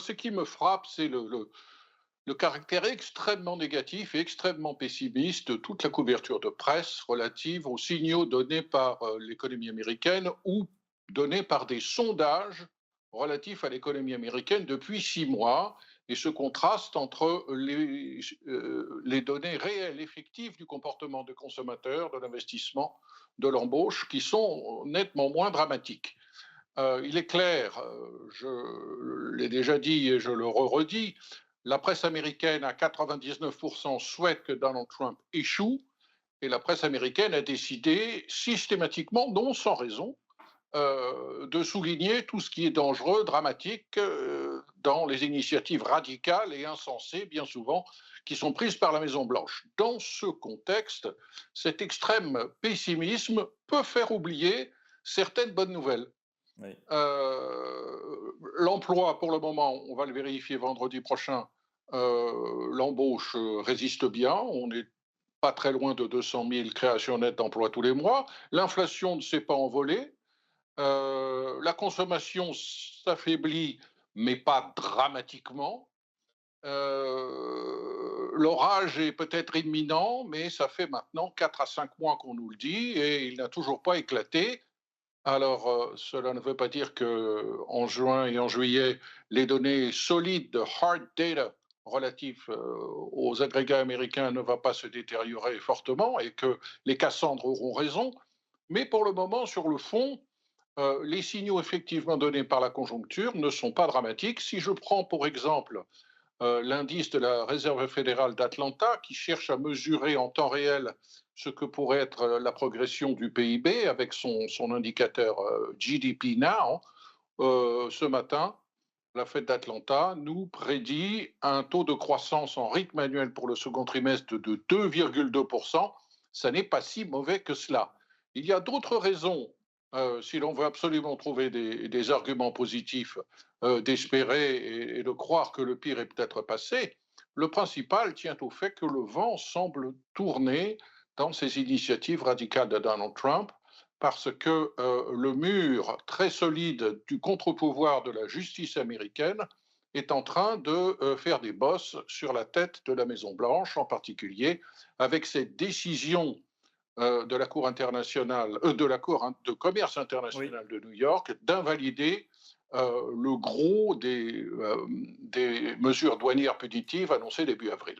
ce qui me frappe, c'est le caractère extrêmement négatif et extrêmement pessimiste de toute la couverture de presse relative aux signaux donnés par l'économie américaine ou donnés par des sondages relatifs à l'économie américaine depuis 6 mois, et ce contraste entre les données réelles, effectives du comportement des consommateurs, de l'investissement, de l'embauche, qui sont nettement moins dramatiques. Il est clair, je l'ai déjà dit et je le redis, la presse américaine à 99% souhaite que Donald Trump échoue, et la presse américaine a décidé systématiquement, non sans raison, de souligner tout ce qui est dangereux, dramatique, dans les initiatives radicales et insensées, bien souvent, qui sont prises par la Maison-Blanche. Dans ce contexte, cet extrême pessimisme peut faire oublier certaines bonnes nouvelles. Oui. L'emploi, pour le moment, on va le vérifier vendredi prochain, l'embauche résiste bien. On n'est pas très loin de 200 000 créations nettes d'emplois tous les mois. L'inflation ne s'est pas envolée. La consommation s'affaiblit, mais pas dramatiquement. L'orage est peut-être imminent, mais ça fait maintenant 4 à 5 mois qu'on nous le dit et il n'a toujours pas éclaté. Alors, cela ne veut pas dire qu'en juin et en juillet, les données solides de hard data relatifs aux agrégats américains ne vont pas se détériorer fortement et que les Cassandres auront raison. Mais pour le moment, sur le fond, les signaux effectivement donnés par la conjoncture ne sont pas dramatiques. Si je prends pour exemple l'indice de la Réserve fédérale d'Atlanta, qui cherche à mesurer en temps réel ce que pourrait être la progression du PIB avec son indicateur GDP Now, ce matin, la Fed d'Atlanta nous prédit un taux de croissance en rythme annuel pour le second trimestre de 2,2%. Ça n'est pas si mauvais que cela. Il y a d'autres raisons, si l'on veut absolument trouver des arguments positifs, d'espérer et de croire que le pire est peut-être passé. Le principal tient au fait que le vent semble tourner dans ces initiatives radicales de Donald Trump, parce que le mur très solide du contre-pouvoir de la justice américaine est en train de faire des bosses sur la tête de la Maison-Blanche, en particulier avec cette décision de la Cour internationale, de la Cour de commerce Oui. internationale de New York, d'invalider le gros des mesures douanières punitives annoncées début avril.